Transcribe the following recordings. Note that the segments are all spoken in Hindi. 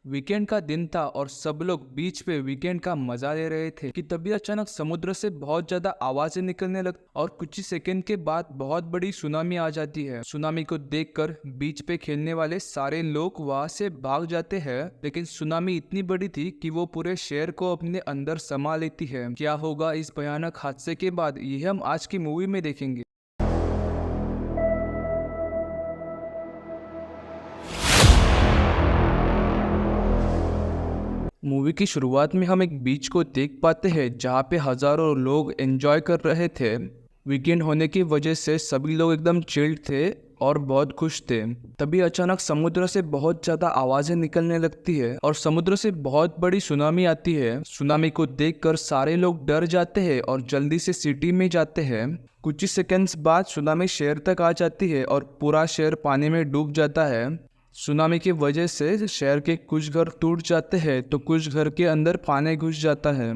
वीकेंड का दिन था और सब लोग बीच पे वीकेंड का मजा ले रहे थे कि तभी अचानक समुद्र से बहुत ज्यादा आवाजें निकलने लग और कुछ ही सेकंड के बाद बहुत बड़ी सुनामी आ जाती है। सुनामी को देखकर बीच पे खेलने वाले सारे लोग वहां से भाग जाते हैं, लेकिन सुनामी इतनी बड़ी थी कि वो पूरे शहर को अपने अंदर समा लेती है। क्या होगा इस भयानक हादसे के बाद, ये हम आज की मूवी में देखेंगे। मूवी की शुरुआत में हम एक बीच को देख पाते हैं जहाँ पे हजारों लोग एंजॉय कर रहे थे। वीकेंड होने की वजह से सभी लोग एकदम चिल्ड थे और बहुत खुश थे। तभी अचानक समुद्र से बहुत ज्यादा आवाजें निकलने लगती है और समुद्र से बहुत बड़ी सुनामी आती है। सुनामी को देखकर सारे लोग डर जाते हैं और जल्दी से सिटी में जाते हैं। कुछ ही सेकंड्स बाद सुनामी शहर तक आ जाती है और पूरा शहर पानी में डूब जाता है। सुनामी की वजह से शहर के कुछ घर टूट जाते हैं तो कुछ घर के अंदर पानी घुस जाता है।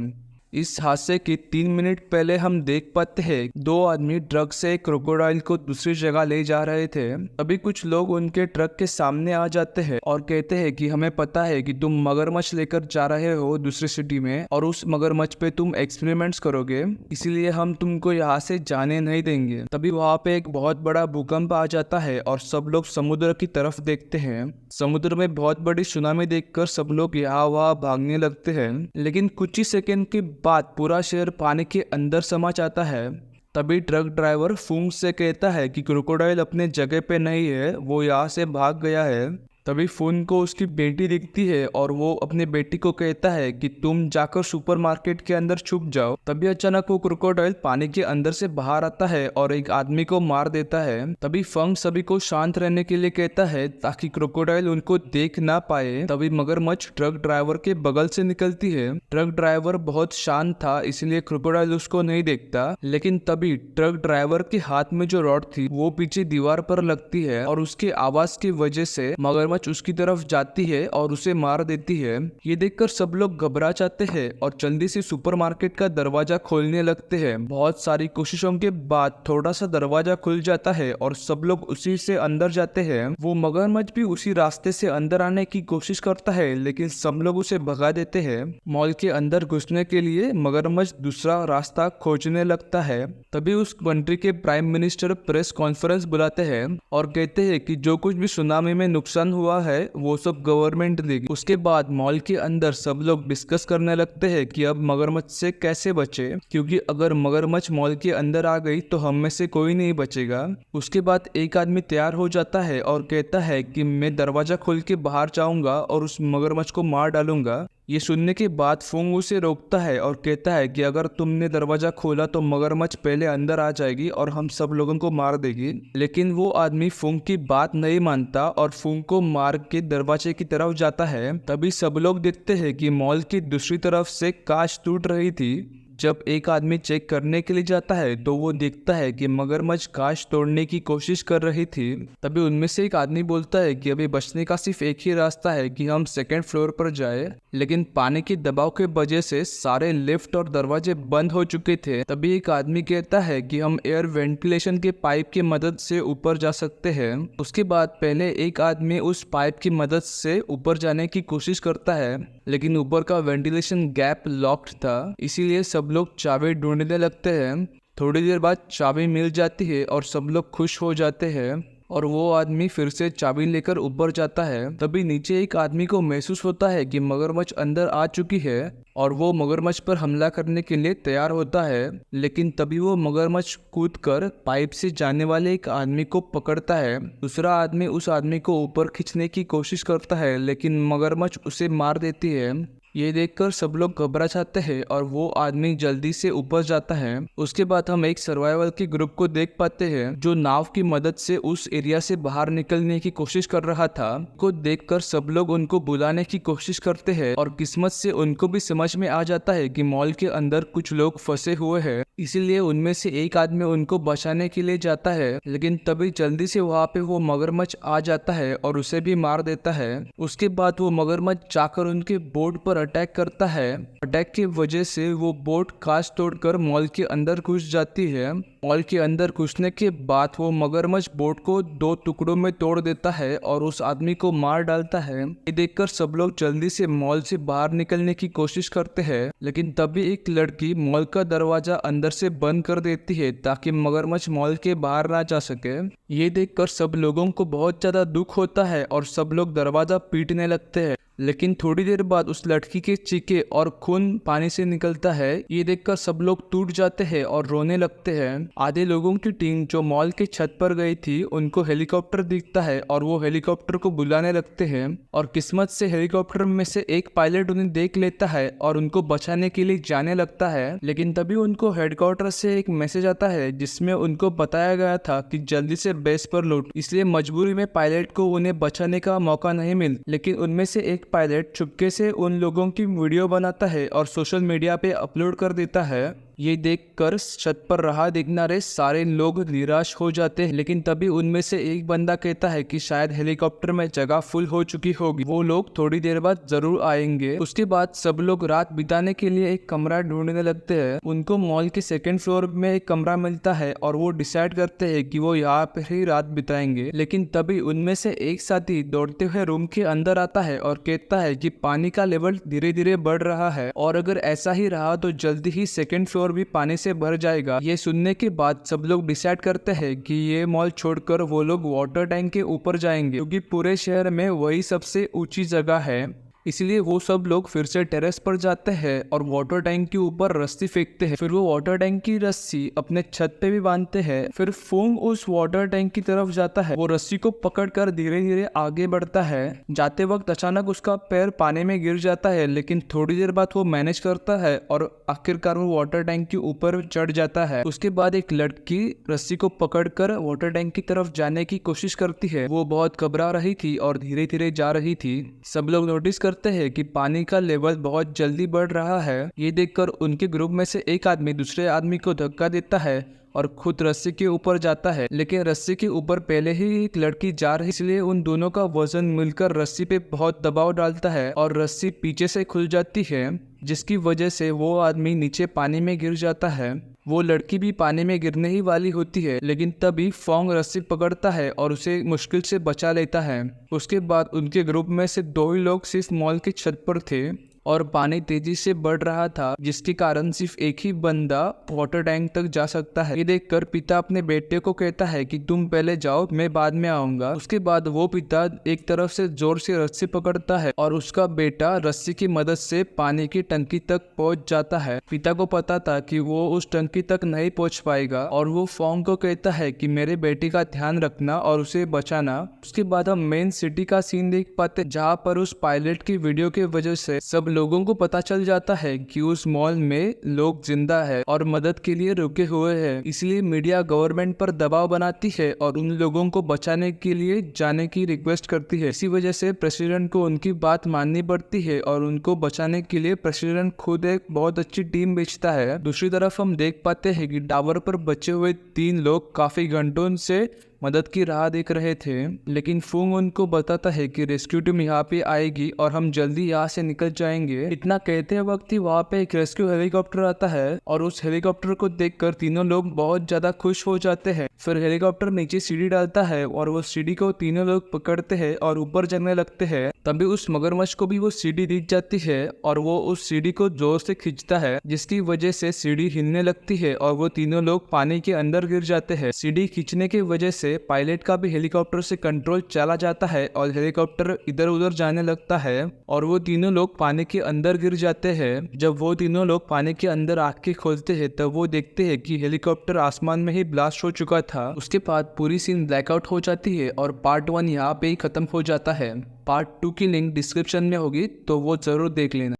इस हादसे के 3 मिनट पहले हम देख पाते हैं दो आदमी ट्रक से एक क्रोकोडाइल को दूसरी जगह ले जा रहे थे। अभी कुछ लोग उनके ट्रक के सामने आ जाते हैं और कहते हैं कि हमें पता है कि तुम मगरमच्छ लेकर जा रहे हो दूसरी सिटी में और उस मगरमच्छ पे तुम एक्सपेरिमेंट्स करोगे, इसीलिए हम तुमको यहाँ से जाने नहीं देंगे। तभी वहाँ पे एक बहुत बड़ा भूकंप आ जाता है और सब लोग समुद्र की तरफ देखते हैं। समुद्र में बहुत बड़ी सुनामी देखकर सब लोग यहाँ वहाँ भागने लगते हैं, लेकिन कुछ ही सेकंड के बाद पूरा शहर पानी के अंदर समा जाता है। तभी ट्रक ड्राइवर फूंक से कहता है कि क्रोकोडाइल अपने जगह पे नहीं है, वो यहाँ से भाग गया है। तभी फोन को उसकी बेटी दिखती है और वो अपने बेटी को कहता है कि तुम जाकर सुपरमार्केट के अंदर छुप जाओ। तभी अचानक वो क्रोकोडाइल पानी के अंदर से बाहर आता है और एक आदमी को मार देता है। तभी फंग सभी को शांत रहने के लिए कहता है ताकि क्रोकोडाइल उनको देख ना पाए। तभी मगरमच्छ ट्रक ड्राइवर के बगल से निकलती है। ट्रक ड्राइवर बहुत शांत था, इसलिए क्रोकोडाइल उसको नहीं देखता, लेकिन तभी ट्रक ड्राइवर के हाथ में जो रॉड थी वो पीछे दीवार पर लगती है और उसके आवाज की वजह से मगरमच्छ उसकी तरफ जाती है और उसे मार देती है। ये देखकर सब लोग घबरा जाते हैं और जल्दी से सुपरमार्केट का दरवाजा खोलने लगते हैं। बहुत सारी कोशिशों के बाद थोड़ा सा दरवाजा खुल जाता है और सब लोग उसी से अंदर जाते हैं। वो मगरमच्छ भी उसी रास्ते से अंदर आने की कोशिश करता है, लेकिन सब लोग उसे भगा देते हैं। मॉल के अंदर घुसने के लिए मगरमच्छ दूसरा रास्ता खोजने लगता है। तभी उस कंट्री के प्राइम मिनिस्टर प्रेस कॉन्फ्रेंस बुलाते हैं और कहते हैं कि जो कुछ भी सुनामी में नुकसान हुआ है वो सब गवर्नमेंट देगी। उसके बाद मॉल के अंदर सब लोग डिस्कस करने लगते हैं कि अब मगरमच्छ से कैसे बचे, क्योंकि अगर मगरमच्छ मॉल के अंदर आ गई तो हम में से कोई नहीं बचेगा। उसके बाद एक आदमी तैयार हो जाता है और कहता है कि मैं दरवाजा खोल के बाहर जाऊंगा और उस मगरमच्छ को मार डालूंगा। ये सुनने के बाद फूंग उसे रोकता है और कहता है कि अगर तुमने दरवाजा खोला तो मगरमच्छ पहले अंदर आ जाएगी और हम सब लोगों को मार देगी। लेकिन वो आदमी फूंग की बात नहीं मानता और फूंग को मार के दरवाजे की तरफ जाता है। तभी सब लोग देखते हैं कि मॉल की दूसरी तरफ से कांच टूट रही थी। जब एक आदमी चेक करने के लिए जाता है तो वो देखता है कि मगरमच्छ कांच तोड़ने की कोशिश कर रही थी। तभी उनमें से एक आदमी बोलता है कि अभी बचने का सिर्फ एक ही रास्ता है कि हम सेकंड फ्लोर पर जाए, लेकिन पानी के दबाव के वजह से सारे लिफ्ट और दरवाजे बंद हो चुके थे। तभी एक आदमी कहता है कि हम एयर वेंटिलेशन के पाइप की मदद से ऊपर जा सकते हैं। उसके बाद पहले एक आदमी उस पाइप की मदद से ऊपर जाने की कोशिश करता है, लेकिन ऊपर का वेंटिलेशन गैप लॉक्ड था, इसीलिए सब लोग चाबी ढूंढने लगते हैं। थोड़ी देर बाद चाबी मिल जाती है और सब लोग खुश हो जाते हैं और वो आदमी फिर से चाबी लेकर ऊपर जाता है। तभी नीचे एक आदमी को महसूस होता है कि मगरमच्छ अंदर आ चुकी है और वो मगरमच्छ पर हमला करने के लिए तैयार होता है, लेकिन तभी वो मगरमच्छ कूदकर पाइप से जाने वाले एक आदमी को पकड़ता है। दूसरा आदमी उस आदमी को ऊपर खींचने की कोशिश करता है, लेकिन मगरमच्छ उसे मार देती है। ये देखकर सब लोग घबरा जाते हैं और वो आदमी जल्दी से ऊपर जाता है। उसके बाद हम एक सर्वाइवल के ग्रुप को देख पाते हैं जो नाव की मदद से उस एरिया से बाहर निकलने की कोशिश कर रहा था। को देखकर सब लोग उनको बुलाने की कोशिश करते हैं और किस्मत से उनको भी समझ में आ जाता है कि मॉल के अंदर कुछ लोग फंसे हुए हैं, इसीलिए उनमें से एक आदमी उनको बचाने के लिए जाता है, लेकिन तभी जल्दी से वहाँ पे वो मगरमच्छ आ जाता है और उसे भी मार देता है। उसके बाद वो मगरमच्छ जाकर उनके बोर्ड पर अटैक करता है। अटैक की वजह से वो बोट कांच तोड़कर मॉल के अंदर घुस जाती है। मॉल के अंदर घुसने के बाद वो मगरमच्छ बोट को 2 टुकड़ों में तोड़ देता है और उस आदमी को मार डालता है। ये देखकर सब लोग जल्दी से मॉल से बाहर निकलने की कोशिश करते हैं, लेकिन तभी एक लड़की मॉल का दरवाजा अंदर से बंद कर देती है ताकि मगरमच्छ मॉल के बाहर ना जा सके। ये देखकर सब लोगों को बहुत ज्यादा दुख होता है और सब लोग दरवाजा पीटने लगते हैं। लेकिन थोड़ी देर बाद उस लड़की के चीखे और खून पानी से निकलता है। ये देखकर सब लोग टूट जाते हैं और रोने लगते हैं। आधे लोगों की टीम जो मॉल के छत पर गई थी उनको हेलीकॉप्टर दिखता है और वो हेलीकॉप्टर को बुलाने लगते हैं और किस्मत से हेलीकॉप्टर में से एक पायलट उन्हें देख लेता है और उनको बचाने के लिए जाने लगता है। लेकिन तभी उनको हेडक्वार्टर से एक मैसेज आता है जिसमें उनको बताया गया था कि जल्दी से बेस पर लौट, इसलिए मजबूरी में पायलट को उन्हें बचाने का मौका नहीं मिलता। लेकिन उनमें से एक पायलट चुपके से उन लोगों की वीडियो बनाता है और सोशल मीडिया पे अपलोड कर देता है। ये देखकर छत पर राह देखने रहे सारे लोग निराश हो जाते हैं। लेकिन तभी उनमें से एक बंदा कहता है कि शायद हेलीकॉप्टर में जगह फुल हो चुकी होगी, वो लोग थोड़ी देर बाद जरूर आएंगे। उसके बाद सब लोग रात बिताने के लिए एक कमरा ढूंढने लगते हैं। उनको मॉल के 2nd फ्लोर में एक कमरा मिलता है और वो डिसाइड करते हैं कि वो यहाँ पर ही रात बिताएंगे। लेकिन तभी उनमें से एक साथी दौड़ते हुए रूम के अंदर आता है और कहता है कि पानी का लेवल धीरे धीरे बढ़ रहा है और अगर ऐसा ही रहा तो जल्दी ही 2nd फ्लोर भी पानी से भर जाएगा। ये सुनने के बाद सब लोग डिसाइड करते हैं कि ये मॉल छोड़कर वो लोग वाटर टैंक के ऊपर जाएंगे, क्योंकि पूरे शहर में वही सबसे ऊंची जगह है। इसलिए वो सब लोग फिर से टेरेस पर जाते हैं और वाटर टैंक के ऊपर रस्सी फेंकते हैं। फिर वो वाटर टैंक की रस्सी अपने छत पे भी बांधते हैं। फिर फूंग उस वाटर टैंक की तरफ जाता है। वो रस्सी को पकड़कर धीरे धीरे आगे बढ़ता है। जाते वक्त अचानक उसका पैर पानी में गिर जाता है, लेकिन थोड़ी देर बाद वो मैनेज करता है और आखिरकार वो वाटर टैंक के ऊपर चढ़ जाता है। उसके बाद एक लड़की रस्सी को पकड़कर वाटर टैंक की तरफ जाने की कोशिश करती है। वो बहुत घबरा रही थी और धीरे धीरे जा रही थी। सब लोग नोटिस करते हैं कि पानी का लेवल बहुत जल्दी बढ़ रहा है। ये देखकर उनके ग्रुप में से एक आदमी दूसरे आदमी को धक्का देता है और खुद रस्सी के ऊपर जाता है। लेकिन रस्सी के ऊपर पहले ही एक लड़की जा रही, इसलिए उन दोनों का वजन मिलकर रस्सी पे बहुत दबाव डालता है और रस्सी पीछे से खुल जाती है, जिसकी वजह से वो आदमी नीचे पानी में गिर जाता है। वो लड़की भी पानी में गिरने ही वाली होती है, लेकिन तभी फोंग रस्सी पकड़ता है और उसे मुश्किल से बचा लेता है। उसके बाद उनके ग्रुप में से 2 ही लोग सिर्फ मॉल की छत पर थे और पानी तेजी से बढ़ रहा था, जिसके कारण सिर्फ एक ही बंदा वाटर टैंक तक जा सकता है। ये देखकर पिता अपने बेटे को कहता है कि तुम पहले जाओ, मैं बाद में आऊंगा। उसके बाद वो पिता एक तरफ से जोर से रस्सी पकड़ता है और उसका बेटा रस्सी की मदद से पानी की टंकी तक पहुंच जाता है। पिता को पता था कि वो उस टंकी तक नहीं पहुंच पाएगा और वो फोंग को कहता है कि मेरे बेटे का ध्यान रखना और उसे बचाना। उसके बाद हम मेन सिटी का सीन देख पाते, जहाँ पर उस पायलट की वीडियो की वजह से सब लोगों को पता चल जाता है कि उस मॉल में लोग जिंदा है और मदद के लिए रुके हुए हैं। इसलिए मीडिया गवर्नमेंट पर दबाव बनाती है और उन लोगों को बचाने के लिए जाने की रिक्वेस्ट करती है। इसी वजह से प्रेसिडेंट को उनकी बात माननी पड़ती है और उनको बचाने के लिए प्रेसिडेंट खुद एक बहुत अच्छी टीम भेजता है। दूसरी तरफ हम देख पाते हैं कि टावर पर बचे हुए 3 लोग काफी घंटों से मदद की राह देख रहे थे, लेकिन फूंग उनको बताता है कि रेस्क्यू टीम यहाँ पे आएगी और हम जल्दी यहाँ से निकल जाएंगे। इतना कहते वक्त ही वहाँ पे एक रेस्क्यू हेलीकॉप्टर आता है और उस हेलीकॉप्टर को देखकर तीनों लोग बहुत ज्यादा खुश हो जाते हैं। फिर हेलीकॉप्टर नीचे सीढ़ी डालता है और वो सीढ़ी को तीनों लोग पकड़ते हैं और ऊपर चढ़ने लगते हैं। तभी उस मगरमच्छ को भी वो सीढ़ी दिख जाती है और वो उस सीढ़ी को जोर से खींचता है, जिसकी वजह से सीढ़ी हिलने लगती है और वो तीनों लोग पानी के अंदर गिर जाते हैं। सीढ़ी खींचने की वजह से पायलट का भी हेलीकॉप्टर से कंट्रोल चला जाता है और हेलीकॉप्टर इधर उधर जाने लगता है और वो तीनों लोग पानी के अंदर गिर जाते हैं। जब वो तीनों लोग पानी के अंदर आंखें खोलते हैं तब वो देखते हैं कि हेलीकॉप्टर आसमान में ही ब्लास्ट हो चुका था। उसके बाद पूरी सीन ब्लैकआउट हो जाती है और पार्ट 1 यहाँ पे ही खत्म हो जाता है। पार्ट 2 की लिंक डिस्क्रिप्शन में होगी, तो वो जरूर देख लेना।